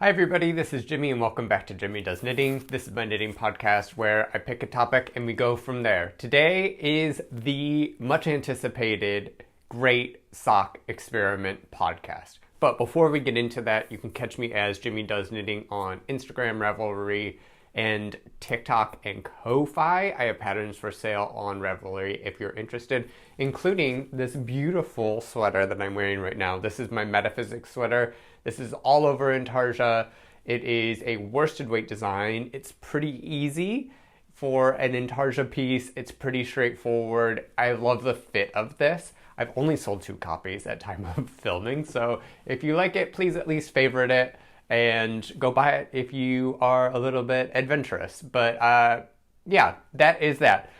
Hi everybody, this is Jimmy and welcome back to Jimmy Does Knitting. This is my knitting podcast where I pick a topic and we go from there. Today is the much anticipated Great Sock Experiment podcast. But before we get into that, you can catch me as Jimmy Does Knitting on Instagram, Ravelry, and TikTok and Ko-Fi. I have patterns for sale on Ravelry if you're interested, including this beautiful sweater that I'm wearing right now. This is my Metaphysics Sweater. This is all over intarsia. It is a worsted weight design. It's pretty easy for an intarsia piece. It's pretty straightforward. I love the fit of this. I've only sold 2 copies at time of filming, so if you like it, please at least favorite it and go buy it if you are a little bit adventurous. But yeah, that is that.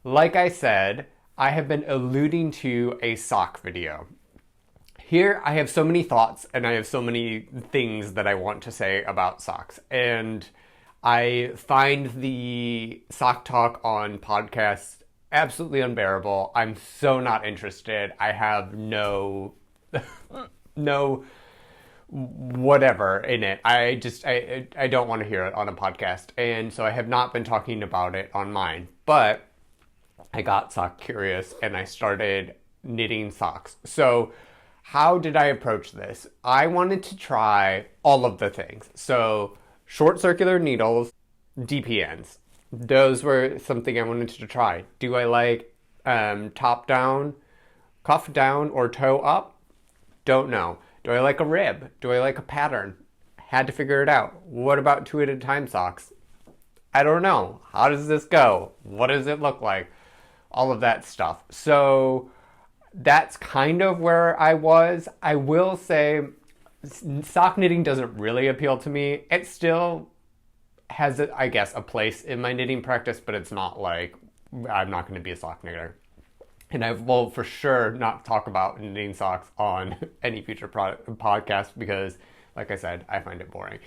Like I said, I have been alluding to a sock video. Here I have so many thoughts and I have so many things that I want to say about socks. And I find the sock talk on podcasts absolutely unbearable. I'm so not interested. I have no whatever in it. I don't want to hear it on a podcast. And so I have not been talking about it on mine. But I got sock curious and I started knitting socks. So how did I approach this? I wanted to try all of the things. So short circular needles, DPNs. Those were something I wanted to try. Do I like top down, cuff down, or toe up? Don't know. Do I like a rib? Do I like a pattern? Had to figure it out. What about 2 at a time socks? I don't know. How does this go? What does it look like? All of that stuff. So that's kind of where I was. I will say sock knitting doesn't really appeal to me. It still has, I guess, a place in my knitting practice, but it's not like I'm not going to be a sock knitter. And I will for sure not talk about knitting socks on any future podcast because, like I said, I find it boring.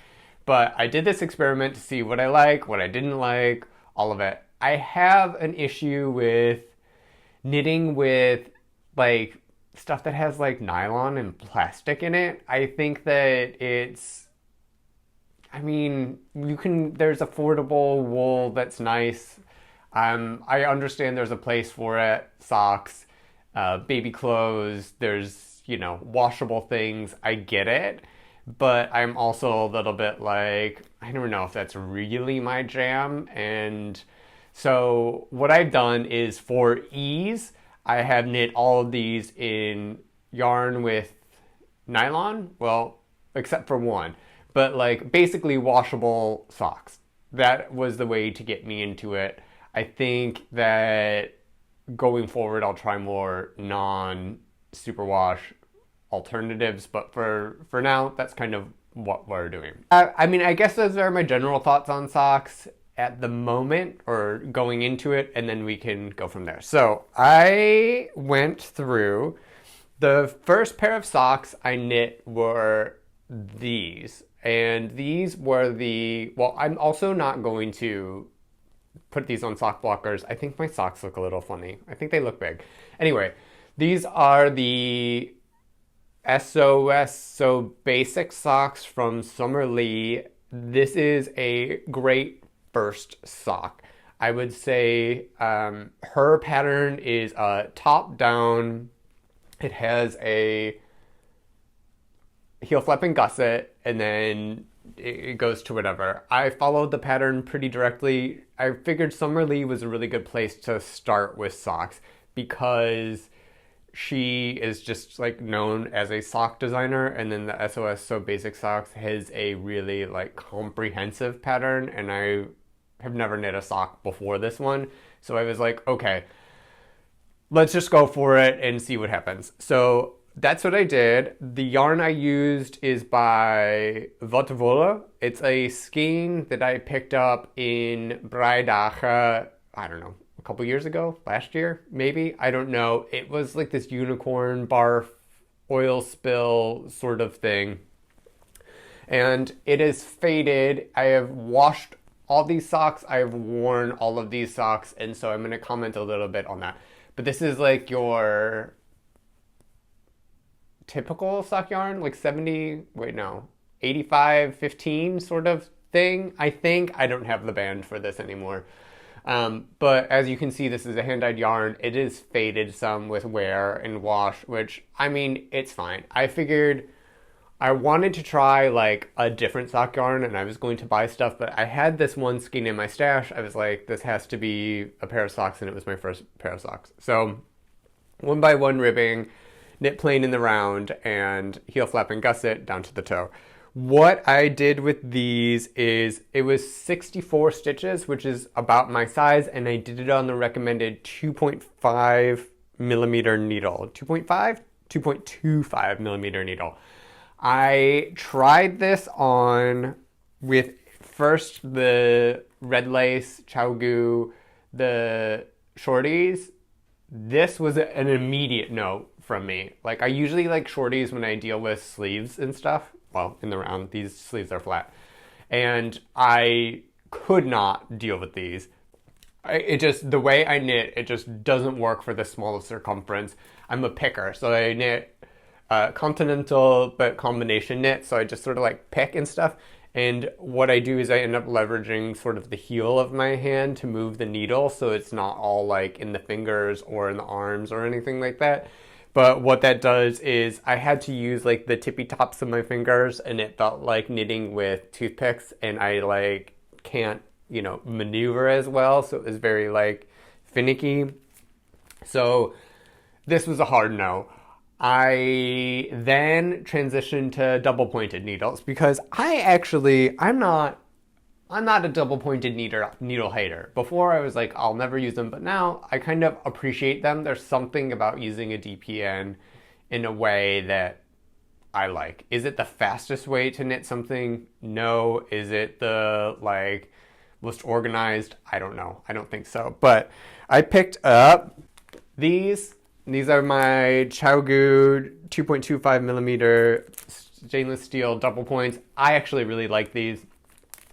But I did this experiment to see what I like, what I didn't like, all of it. I have an issue with knitting with like stuff that has like nylon and plastic in it. I think that there's affordable wool that's nice. I understand there's a place for it. Socks, baby clothes, there's, washable things. I get it. But I'm also a little bit like, I don't know if that's really my jam. And so what I've done is for ease, I have knit all of these in yarn with nylon. Well, except for one. But like basically washable socks. That was the way to get me into it. I think that going forward, I'll try more non-superwash alternatives, but for now, that's kind of what we're doing. I guess those are my general thoughts on socks at the moment, or going into it, and then we can go from there. So I went through the first pair of socks I knit were these, and these were I'm also not going to put these on sock blockers. I think my socks look a little funny. I think they look big. Anyway, these are the SOS, so basic socks from Summer Lee. This is a great first sock. I would say her pattern is top down. It has a heel flap and gusset, and then it goes to whatever. I followed the pattern pretty directly. I figured Summer Lee was a really good place to start with socks because she is just like known as a sock designer, and then the SOS So Basic Socks has a really like comprehensive pattern, and I have never knit a sock before this one. So I was like, okay, let's just go for it and see what happens. So that's what I did. The yarn I used is by Wat Wolle. It's a skein that I picked up in Braidache, I don't know, a couple years ago, last year, maybe. I don't know. It was like this unicorn barf oil spill sort of thing. And it is faded. I have washed all these socks. I have worn all of these socks. And so I'm going to comment a little bit on that. But this is like your typical sock yarn, like 70, wait, no. 85-15 sort of thing, I think. I don't have the band for this anymore. But as you can see, this is a hand-dyed yarn. It is faded some with wear and wash, which, I mean, it's fine. I figured I wanted to try like a different sock yarn and I was going to buy stuff, but I had this one skein in my stash. I was like, this has to be a pair of socks, and it was my first pair of socks. So 1x1 ribbing, knit plain in the round, and heel flap and gusset down to the toe. What I did with these is it was 64 stitches, which is about my size, and I did it on the recommended 2.5 millimeter needle. 2.5? 2.25 millimeter needle. I tried this on with first the red lace, Chow the shorties. This was an immediate no from me. Like, I usually like shorties when I deal with sleeves and stuff. Well, in the round, these sleeves are flat. And I could not deal with these. It just, the way I knit, it just doesn't work for the small circumference. I'm a picker, so I knit continental but combination knit, so I just sort of like pick and stuff. And what I do is I end up leveraging sort of the heel of my hand to move the needle, so it's not all like in the fingers or in the arms or anything like that. But what that does is I had to use like the tippy tops of my fingers, and it felt like knitting with toothpicks, and I like can't, you know, maneuver as well, so it was very like finicky. So this was a hard no. I then transitioned to double pointed needles because I'm not a double pointed needle hater. Before I was like, I'll never use them, but now I kind of appreciate them. There's something about using a DPN in a way that I like. Is it the fastest way to knit something? No. Is it the like most organized? I don't know. I don't think so. But I picked up these. These are my Chow-Gu 2.25 millimeter stainless steel double points. I actually really like these.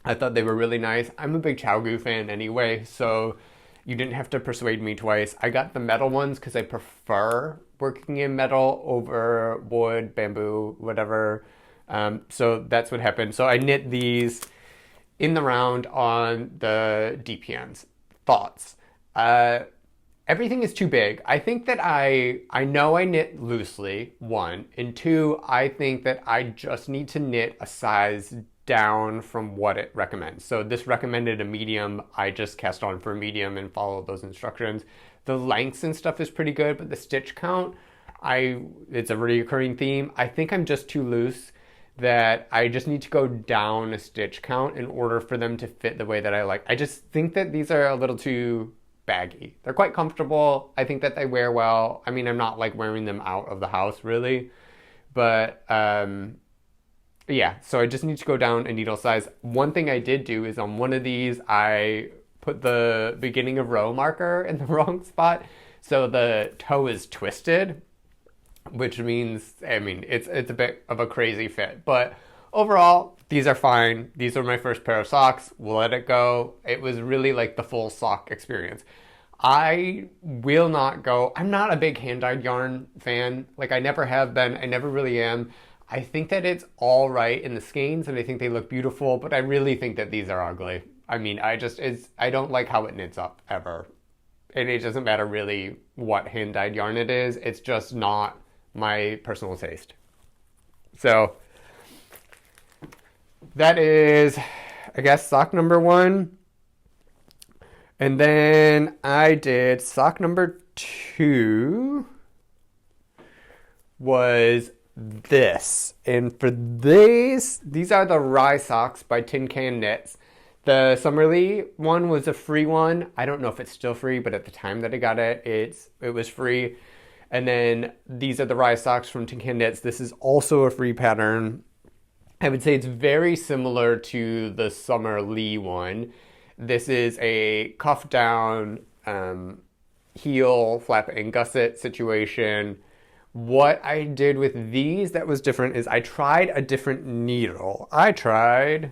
I thought they were really nice. I'm a big Chow-Gu fan anyway, so you didn't have to persuade me twice. I got the metal ones because I prefer working in metal over wood, bamboo, whatever. So that's what happened. So I knit these in the round on the DPNs. Thoughts? Everything is too big. I think that I know I knit loosely, one, and two, I think that I just need to knit a size down from what it recommends. So this recommended a medium. I just cast on for a medium and followed those instructions. The lengths and stuff is pretty good, but the stitch count, it's a recurring theme. I think I'm just too loose, that I just need to go down a stitch count in order for them to fit the way that I like. I just think that these are a little too baggy. They're quite comfortable. I think that they wear well. I mean, I'm not like wearing them out of the house really, but yeah, so I just need to go down a needle size. One thing I did do is on one of these, I put the beginning of row marker in the wrong spot, so the toe is twisted, which means, I mean, it's a bit of a crazy fit, but overall, these are fine. These are my first pair of socks. We'll let it go. It was really like the full sock experience. I will not go, I'm not a big hand-dyed yarn fan. Like, I never have been. I never really am. I think that it's all right in the skeins, and I think they look beautiful, but I really think that these are ugly. I mean, I don't like how it knits up, ever. And it doesn't matter really what hand-dyed yarn it is. It's just not my personal taste. So that is, I guess, sock number 1. And then I did sock number 2 was this. And for these are the Rye Socks by Tin Can Knits. The Summerly one was a free one. I don't know if it's still free, but at the time that I got it, it was free. And then these are the Rye Socks from Tin Can Knits. This is also a free pattern. I would say it's very similar to the Summerly one. This is a cuff down, heel, flap and gusset situation. What I did with these that was different is I tried a different needle. I tried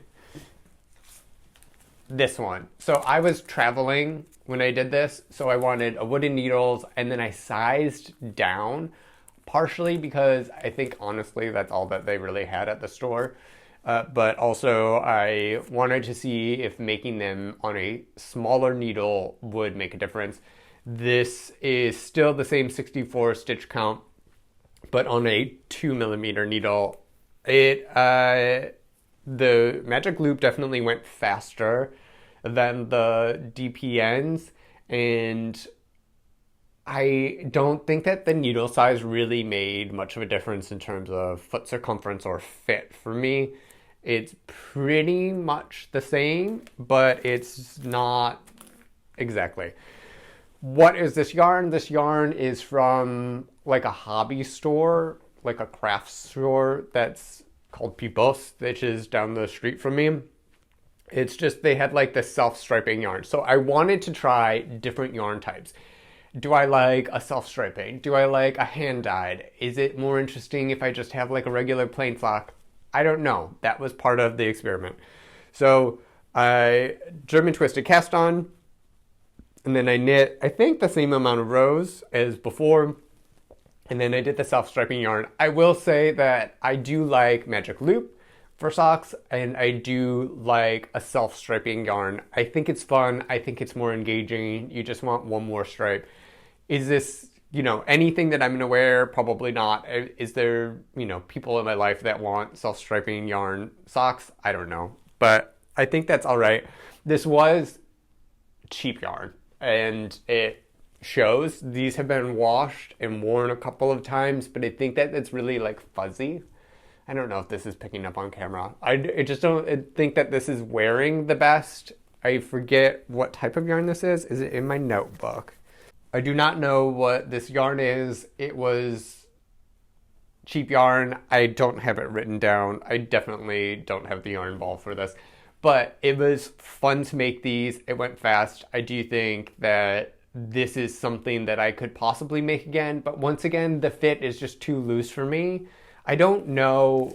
this one. So I was traveling when I did this, so I wanted a wooden needles, and then I sized down, partially because I think honestly that's all that they really had at the store. But also I wanted to see if making them on a smaller needle would make a difference. This is still the same 64 stitch count, but on a 2mm needle. The magic loop definitely went faster than the DPNs, and I don't think that the needle size really made much of a difference in terms of foot circumference or fit. For me, it's pretty much the same, but it's not exactly. What is this yarn? This yarn is from like a hobby store, like a craft store that's called Pipos, which is down the street from me. It's just they had like this self-striping yarn. So I wanted to try different yarn types. Do I like a self-striping? Do I like a hand-dyed? Is it more interesting if I just have like a regular plain sock? I don't know. That was part of the experiment. So I German twisted cast on, and then I knit, I think, the same amount of rows as before, and then I did the self-striping yarn. I will say that I do like magic loop for socks, and I do like a self-striping yarn. I think it's fun. I think it's more engaging. You just want one more stripe. Is this, anything that I'm gonna wear? Probably not. Is there, people in my life that want self-striping yarn socks? I don't know. But I think that's all right. This was cheap yarn, and it shows. These have been washed and worn a couple of times, but I think that it's really like fuzzy. I don't know if this is picking up on camera. I just don't think that this is wearing the best. I forget what type of yarn this is. Is it in my notebook? I do not know what this yarn is. It was cheap yarn. I don't have it written down. I definitely don't have the yarn ball for this. But it was fun to make these. It went fast. I do think that this is something that I could possibly make again. But once again, the fit is just too loose for me. I don't know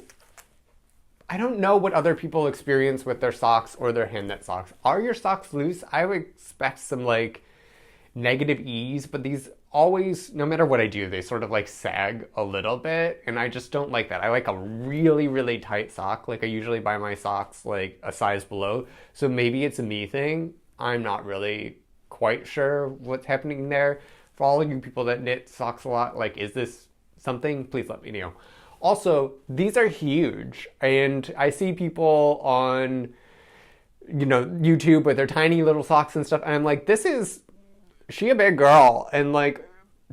what other people experience with their socks or their hand knit socks. Are your socks loose? I would expect some like negative ease, but these always, no matter what I do, they sort of like sag a little bit, and I just don't like that. I like a really, really tight sock. Like I usually buy my socks like a size below, so maybe it's a me thing. I'm not really quite sure what's happening there. For all of you people that knit socks a lot, like, is this something? Please let me know. Also, these are huge, and I see people on, YouTube with their tiny little socks and stuff, and I'm like, she a big girl, and like,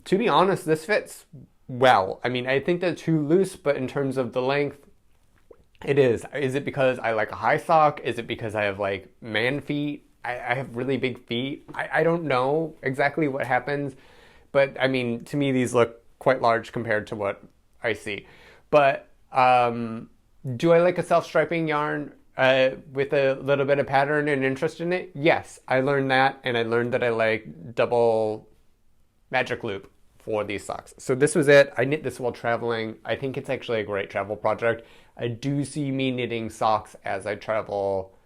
to be honest, this fits well. I mean, I think they're too loose, but in terms of the length, it is. Is it because I like a high sock? Is it because I have like man feet? I have really big feet. I don't know exactly what happens, but I mean, to me, these look quite large compared to what I see. But do I like a self-striping yarn with a little bit of pattern and interest in it? Yes, I learned that, and I learned that I like double magic loop for these socks. So this was it. I knit this while traveling. I think it's actually a great travel project. I do see me knitting socks as I travel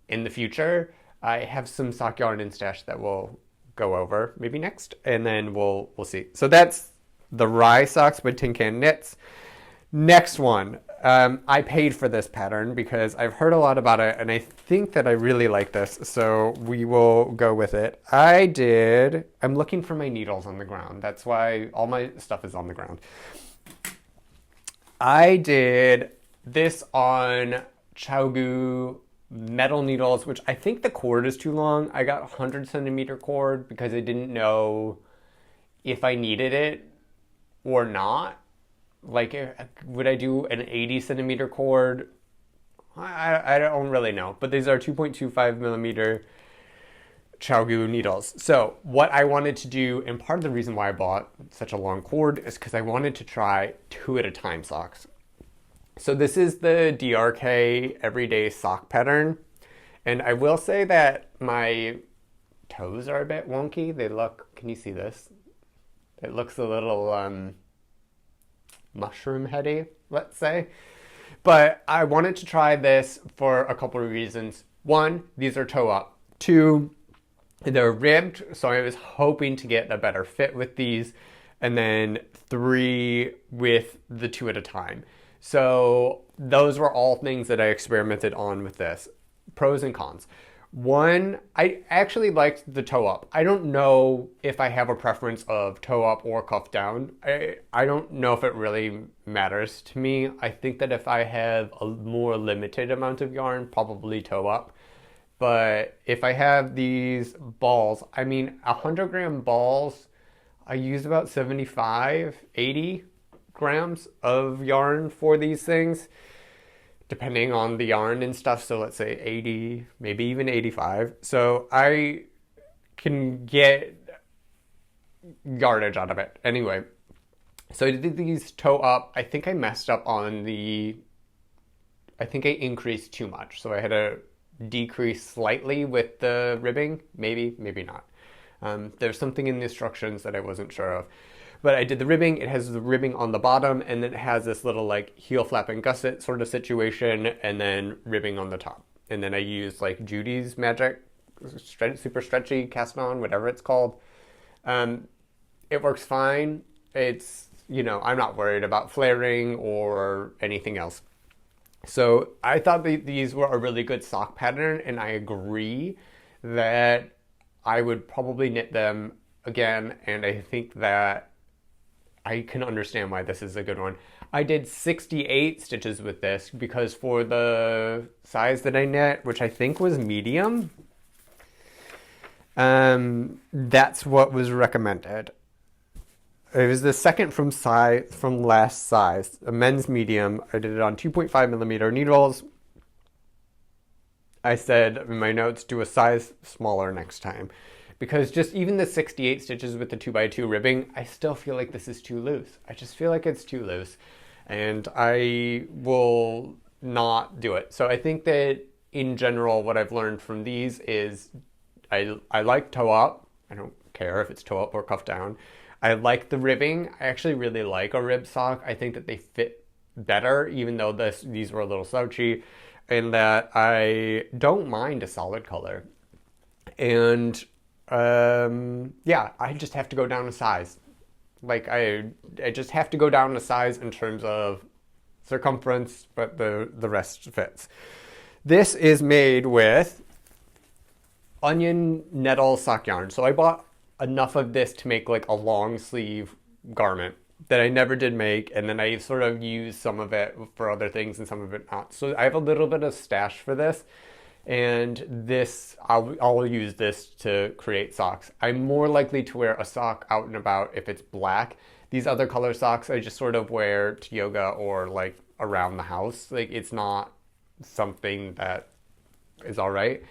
in the future. I have some sock yarn in stash that we'll go over maybe next, and then we'll see. So that's the Rye Socks by Tin Can Knits. Next one. I paid for this pattern because I've heard a lot about it, and I think that I really like this, so we will go with it. I'm looking for my needles on the ground. That's why all my stuff is on the ground. I did this on Chowgu metal needles, which I think the cord is too long. I got 100 centimeter cord because I didn't know if I needed it or not. Like, would I do an 80 centimeter cord? I don't really know, but these are 2.25 millimeter Chowgu needles. So what I wanted to do, and part of the reason why I bought such a long cord, is because I wanted to try 2 at a time socks. So this is the DRK Everyday Sock pattern, and I will say that my toes are a bit wonky. Can you see this? It looks a little mushroom heady, let's say. But I wanted to try this for a couple of reasons. 1, these are toe up. 2, they're ribbed, so I was hoping to get a better fit with these. And then 3, with the 2 at a time. So those were all things that I experimented on with this. Pros and cons. One, I actually liked the toe up. I don't know if I have a preference of toe up or cuff down. I don't know if it really matters to me. I think that if I have a more limited amount of yarn, probably toe up. But if I have these balls, I mean, 100-gram balls, I use about 75, 80 grams of yarn for these things, depending on the yarn and stuff. So let's say 80, maybe even 85. So I can get yardage out of it. Anyway, so I did these toe up. I think I messed up on I think I increased too much. So I had to decrease slightly with the ribbing. Maybe, maybe not. There's something in the instructions that I wasn't sure of. But I did the ribbing. It has the ribbing on the bottom, and then it has this little like heel flap and gusset sort of situation, and then ribbing on the top. And then I used like Judy's Magic super stretchy cast on, whatever it's called. It works fine. It's, I'm not worried about flaring or anything else. So I thought these were a really good sock pattern, and I agree that I would probably knit them again, and I think that I can understand why this is a good one. I did 68 stitches with this because for the size that I knit, which I think was medium, that's what was recommended. It was the second from last size, a men's medium. I did it on 2.5 millimeter needles. I said in my notes, do a size smaller next time. Because just even the 68 stitches with the 2x2 ribbing, I still feel like this is too loose. I just feel like it's too loose. And I will not do it. So I think that in general, what I've learned from these is I like toe up. I don't care if it's toe up or cuff down. I like the ribbing. I actually really like a rib sock. I think that they fit better, even though these were a little slouchy, and that I don't mind a solid color. And yeah, I just have to go down a size. Like I just have to go down a size in terms of circumference, but the rest fits. This is made with onion nettle sock yarn. So I bought enough of this to make like a long sleeve garment that I never did make, and then I sort of used some of it for other things and some of it not. So I have a little bit of stash for this, and this I'll use this to create socks. I'm more likely to wear a sock out and about if it's black. These other color socks I just sort of wear to yoga or like around the house. Like it's not something that is all right.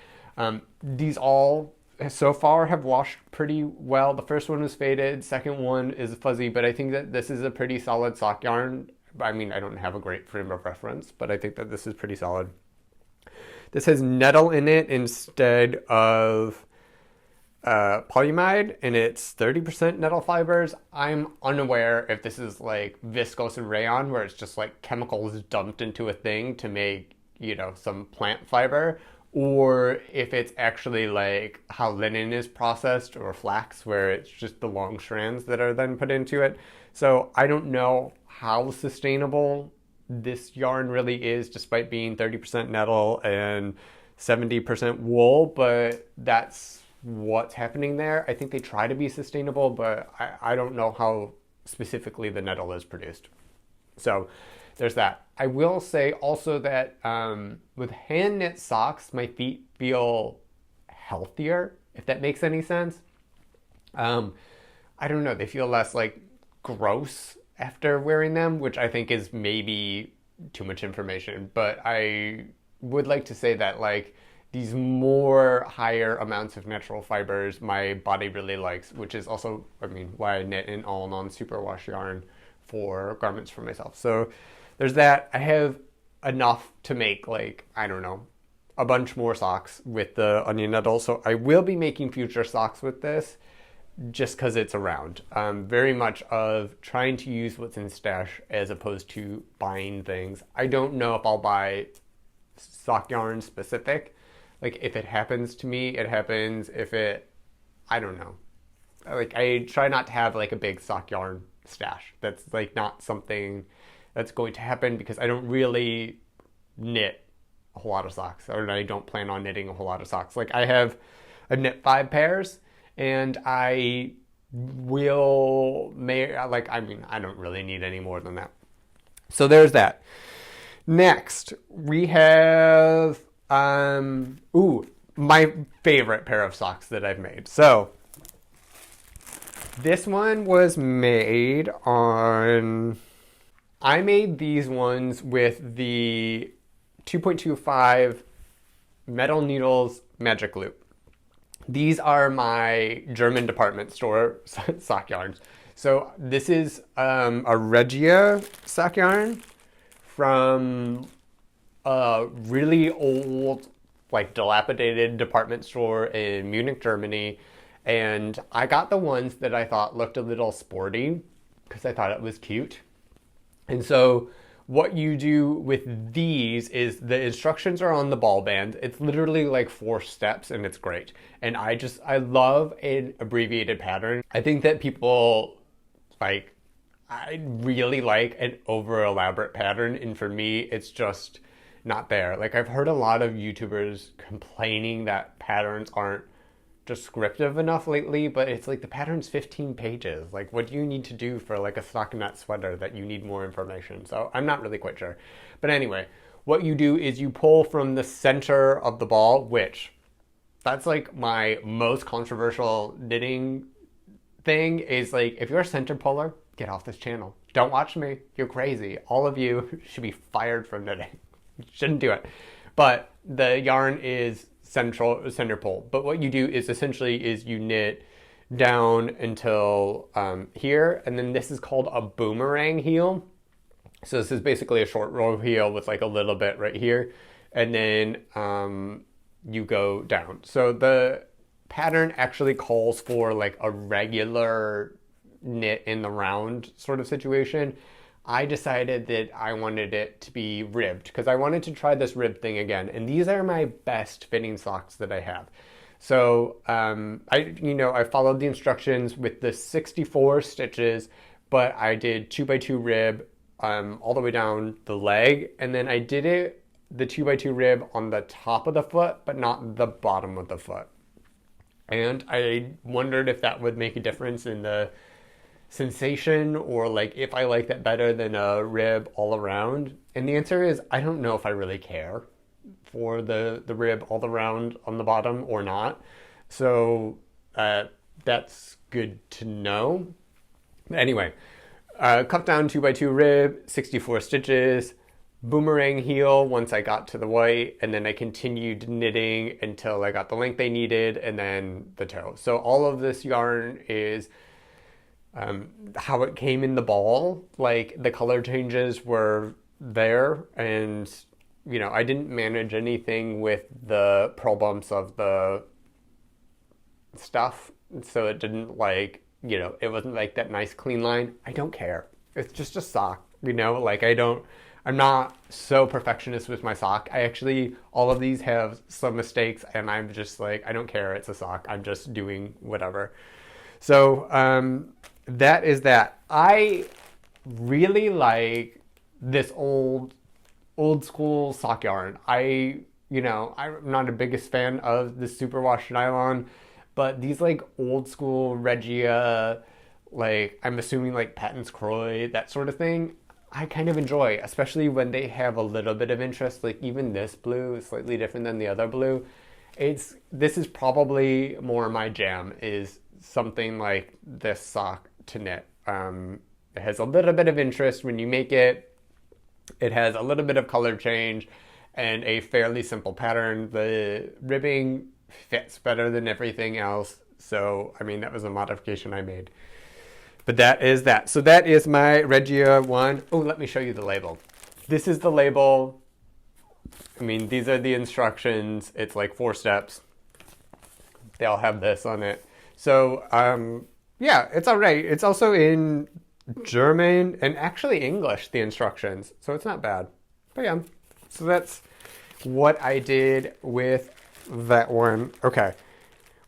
These all so far have washed pretty well. The first one was faded, second one is fuzzy, but I think that this is a pretty solid sock yarn. I mean, I don't have a great frame of reference, but I think that this is pretty solid. This has Nettle in it instead of polyamide, and it's 30% Nettle fibers. I'm unaware if this is like viscose and rayon, where it's just like chemicals dumped into a thing to make, some plant fiber, or if it's actually like how linen is processed, or flax, where it's just the long strands that are then put into it. So I don't know how sustainable this yarn really is, despite being 30% nettle and 70% wool, but that's what's happening there. I think they try to be sustainable, but I don't know how specifically the nettle is produced. So there's that. I will say also that with hand knit socks, my feet feel healthier, if that makes any sense. I don't know, they feel less like gross after wearing them, which I think is maybe too much information, but I would like to say that like these more higher amounts of natural fibers my body really likes, which is also, why I knit in all non-superwash yarn for garments for myself. So there's that. I have enough to make like, I don't know, a bunch more socks with the onion nettle. So I will be making future socks with this just because it's around. Very much of trying to use what's in stash as opposed to buying things. I don't know if I'll buy sock yarn specific. Like if it happens to me, it happens. I don't know. Like I try not to have like a big sock yarn stash. That's like not something that's going to happen because I don't really knit a whole lot of socks, or I don't plan on knitting a whole lot of socks. Like I've knit 5 pairs, and I I don't really need any more than that. So there's that. Next, we have my favorite pair of socks that I've made. So this one was made on, I made these ones with the 2.25 metal needles magic loop. These are my German department store sock yarns. So this is a Regia sock yarn from a really old, like dilapidated department store in Munich, Germany. And I got the ones that I thought looked a little sporty because I thought it was cute. And so what you do with these is the instructions are on the ball band. It's literally like 4 steps and it's great. And I love an abbreviated pattern. I think that people I really like an over elaborate pattern. And for me, it's just not there. Like I've heard a lot of YouTubers complaining that patterns aren't descriptive enough lately, but it's like the pattern's 15 pages. Like what do you need to do for like a stockinette sweater that you need more information? So I'm not really quite sure. But anyway, what you do is you pull from the center of the ball, which that's like my most controversial knitting thing is like, if you're a center puller, get off this channel. Don't watch me. You're crazy. All of you should be fired from knitting. You shouldn't do it. But the yarn is center pull. But what you do is essentially is you knit down until here, and then this is called a boomerang heel. So this is basically a short row heel with like a little bit right here, and then you go down. So the pattern actually calls for like a regular knit in the round sort of situation. I decided that I wanted it to be ribbed because I wanted to try this rib thing again. And these are my best fitting socks that I have. So I followed the instructions with the 64 stitches, but I did 2x2 rib all the way down the leg. And then I did the 2x2 rib on the top of the foot, but not the bottom of the foot. And I wondered if that would make a difference in the sensation, or like if I like that better than a rib all around. And the answer is I don't know if I really care for the rib all around on the bottom or not. So that's good to know. Anyway, cut down 2x2 rib, 64 stitches, boomerang heel once I got to the white, and then I continued knitting until I got the length they needed, and then the toe. So all of this yarn is how it came in the ball. Like the color changes were there, and I didn't manage anything with the pearl bumps of the stuff, so it didn't it wasn't like that nice clean line. I don't care. It's just a sock, I'm not so perfectionist with my sock. All of these have some mistakes, and I'm just like, I don't care, it's a sock. I'm just doing whatever. So that is that. I really like this old school sock yarn. I'm not the biggest fan of the superwash nylon, but these like old school Regia, I'm assuming like Patons Croix, that sort of thing, I kind of enjoy, especially when they have a little bit of interest. Like even this blue is slightly different than the other blue. This is probably more my jam, is something like this sock to knit. It has a little bit of interest when you make it. It has a little bit of color change and a fairly simple pattern. The ribbing fits better than everything else. So, that was a modification I made. But that is that. So that is my Regia one. Oh, let me show you the label. This is the label. These are the instructions. It's like 4 steps. They all have this on it. So, yeah, it's all right. It's also in German and actually English, the instructions. So it's not bad. But yeah, so that's what I did with that one. Okay.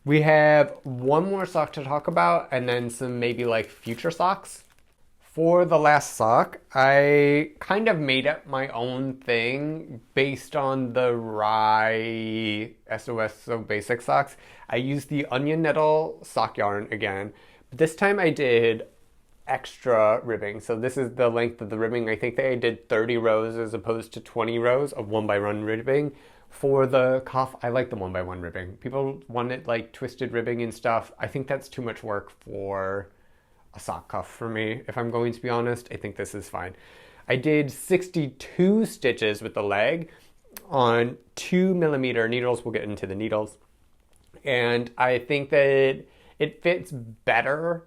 We have one more sock to talk about, and then some maybe like future socks. For the last sock, I kind of made up my own thing based on the Rye SOS So Basic Socks. I used the onion nettle sock yarn again, but this time I did extra ribbing. So this is the length of the ribbing. I think that I did 30 rows as opposed to 20 rows of 1x1 ribbing. For the cuff, I like the 1x1 ribbing. People wanted like twisted ribbing and stuff. I think that's too much work for a sock cuff for me, if I'm going to be honest. I think this is fine. I did 62 stitches with the leg on 2mm needles. We'll get into the needles. And I think that it fits better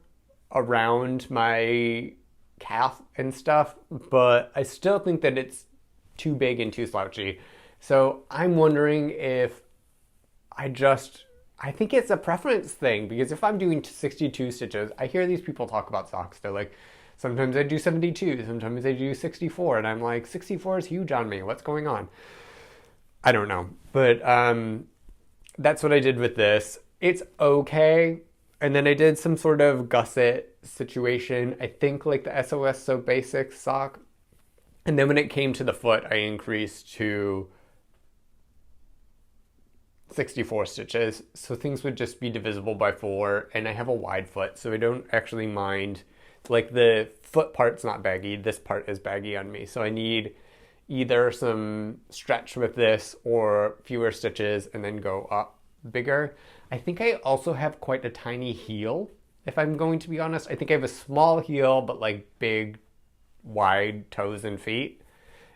around my calf and stuff, but I still think that it's too big and too slouchy. So I'm wondering if I think it's a preference thing, because if I'm doing 62 stitches, I hear these people talk about socks. They're like, sometimes I do 72, sometimes I do 64, and I'm like, 64 is huge on me. What's going on? I don't know. But that's what I did with this. It's okay. And then I did some sort of gusset situation. I think like the SOS So Basic sock. And then when it came to the foot, I increased to 64 stitches, so things would just be divisible by 4, and I have a wide foot, so I don't actually mind. Like the foot part's not baggy, this part is baggy on me, so I need either some stretch with this or fewer stitches and then go up bigger. I think I also have quite a tiny heel, if I'm going to be honest. I think I have a small heel, but like big, wide toes and feet.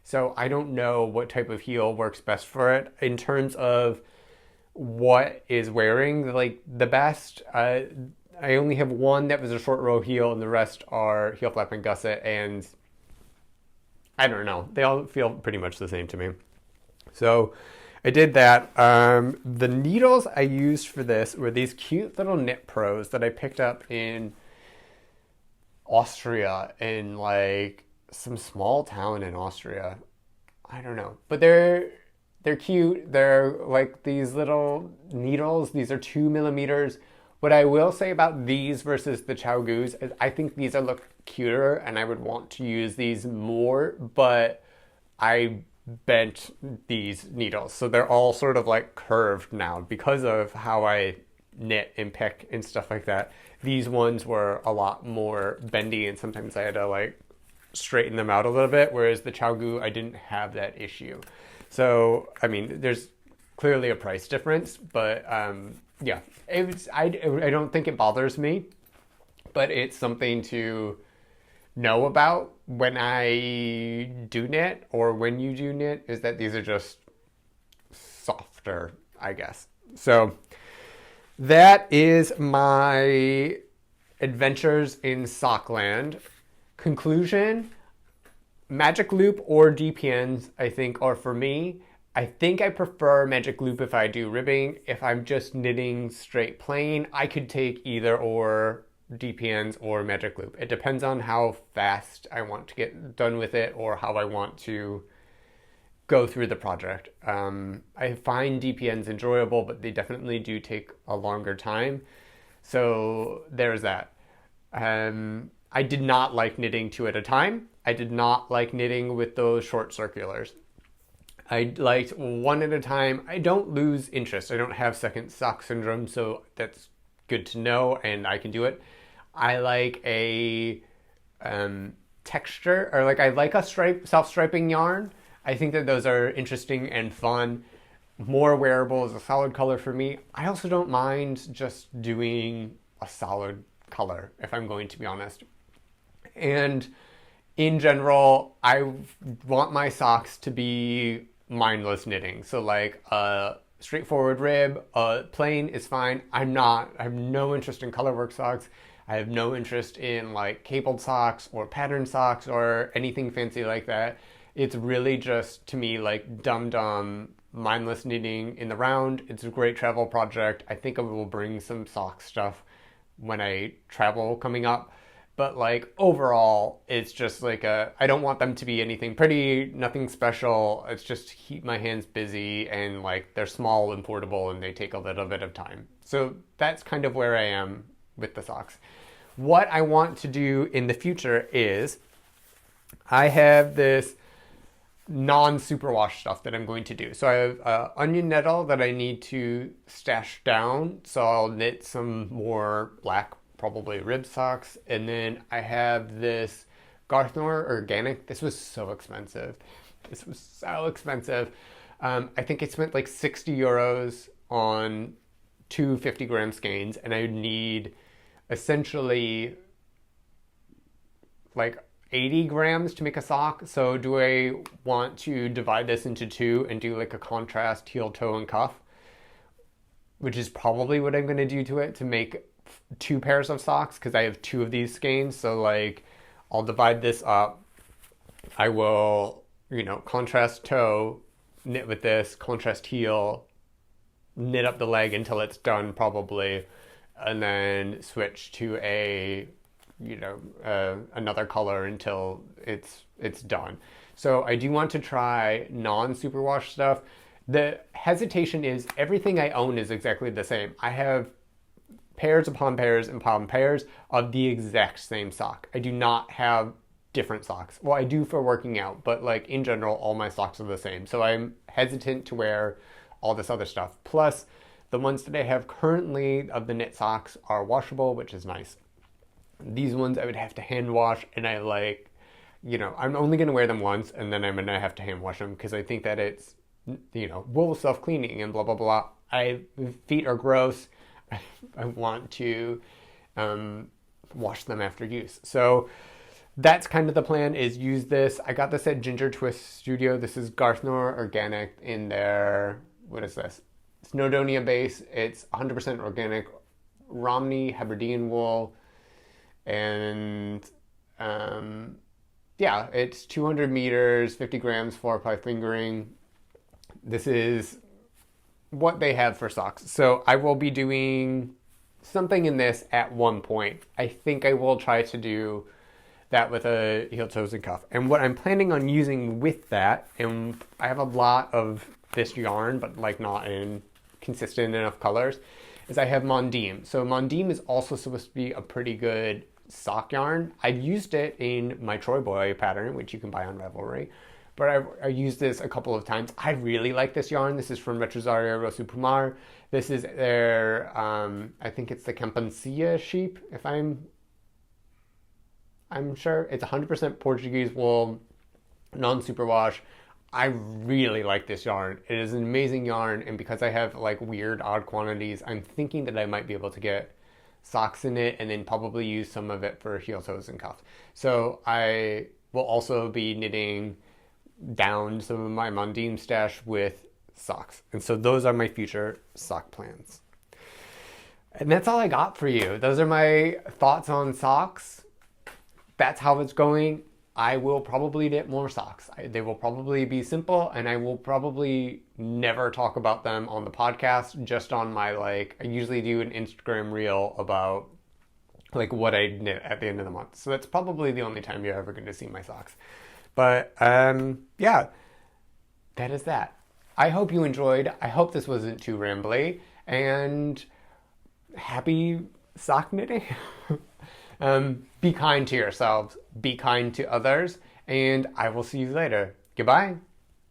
So I don't know what type of heel works best for it. In terms of what is wearing like the best, I only have one that was a short row heel, and the rest are heel flap and gusset, and I don't know, they all feel pretty much the same to me. So I did that. The needles I used for this were these cute little Knit Pros that I picked up in Austria, in like some small town in Austria. I don't know, but they're cute. They're like these little needles. These are 2mm. What I will say about these versus the ChiaoGus is I think these look cuter, and I would want to use these more, but I bent these needles. So they're all sort of like curved now because of how I knit and pick and stuff like that. These ones were a lot more bendy, and sometimes I had to like straighten them out a little bit, whereas the ChiaoGu, I didn't have that issue. So, I mean, there's clearly a price difference, but yeah, I don't think it bothers me, but it's something to know about when I do knit, or when you do knit, is that these are just softer, I guess. So that is my adventures in Sockland. Conclusion: Magic Loop or DPNs, I think, are for me. I think I prefer Magic Loop if I do ribbing. If I'm just knitting straight plain, I could take either or DPNs or Magic Loop. It depends on how fast I want to get done with it, or how I want to go through the project. I find DPNs enjoyable, but they definitely do take a longer time. So there's that. I did not like knitting 2 at a time. I did not like knitting with those short circulars. I liked 1 at a time. I don't lose interest. I don't have second sock syndrome, so that's good to know, and I can do it. I like a texture, or like I like a self-striping yarn. I think that those are interesting and fun. More wearable is a solid color for me. I also don't mind just doing a solid color, if I'm going to be honest. And in general, I want my socks to be mindless knitting. So like a straightforward rib, plain is fine. I have no interest in colorwork socks. I have no interest in like cabled socks or patterned socks or anything fancy like that. It's really just, to me, like dumb, mindless knitting in the round. It's a great travel project. I think I will bring some sock stuff when I travel coming up. But like overall, it's just like I don't want them to be anything pretty, nothing special. It's just to keep my hands busy, and like they're small and portable, and they take a little bit of time. So that's kind of where I am with the socks. what I want to do in the future is I have this non-superwash stuff that I'm going to do. So I have onion nettle that I need to stash down. So I'll knit some more black, probably rib socks. And then I have this Garthnor organic. This was so expensive. This was so expensive. I think I spent like 60 euros on two 50-gram skeins, and I need essentially like 80 grams to make a sock. So do I want to divide this into two and do like a contrast heel, toe, and cuff, which is probably what I'm going to do to it to make two pairs of socks, because I have two of these skeins. So like I'll divide this up. I will, contrast toe, knit with this, contrast heel, knit up the leg until it's done probably, and then switch to another color until it's done. So I do want to try non-superwash stuff. The hesitation is everything I own is exactly the same. I have pairs upon pairs upon pairs of the exact same sock. I do not have different socks. Well, I do for working out, but like in general, all my socks are the same. So I'm hesitant to wear all this other stuff. Plus, the ones that I have currently of the knit socks are washable, which is nice. These ones I would have to hand wash, and I'm only going to wear them once, and then I'm going to have to hand wash them because I think that it's, wool self-cleaning and blah, blah, blah. Feet are gross. I want to wash them after use. So that's kind of the plan, is use this. I got this at Ginger Twist Studio. This is Garthnor Organic in their, what is this? Snowdonia base. It's 100% organic Romney Hebridean wool. And it's 200 meters, 50 grams, 4 or 5 fingering. This is what they have for socks. So I will be doing something in this at one point. I think I will try to do that with a heel, toes, and cuff. And what I'm planning on using with that, and I have a lot of this yarn, but like not in consistent enough colors, is I have Mondim. So Mondim is also supposed to be a pretty good sock yarn. I've used it in my Troy Boy pattern, which you can buy on Ravelry, but I used this a couple of times. I really like this yarn. This is from Retrosaria Rosu Pumar. This is their, I think it's the Campancia sheep, if I'm sure. It's 100% Portuguese wool, non-superwash. I really like this yarn. It is an amazing yarn, and because I have like weird odd quantities, I'm thinking that I might be able to get socks in it and then probably use some of it for heel, toes, and cuff. So I will also be knitting down some of my Mondim stash with socks. And so those are my future sock plans. And that's all I got for you. Those are my thoughts on socks. That's how it's going. I will probably knit more socks. They will probably be simple, and I will probably never talk about them on the podcast, just on my, I usually do an Instagram reel about what I knit at the end of the month. So that's probably the only time you're ever going to see my socks. But that is that. I hope you enjoyed. I hope this wasn't too rambly, and happy sock knitting. Be kind to yourselves, be kind to others, and I will see you later. Goodbye.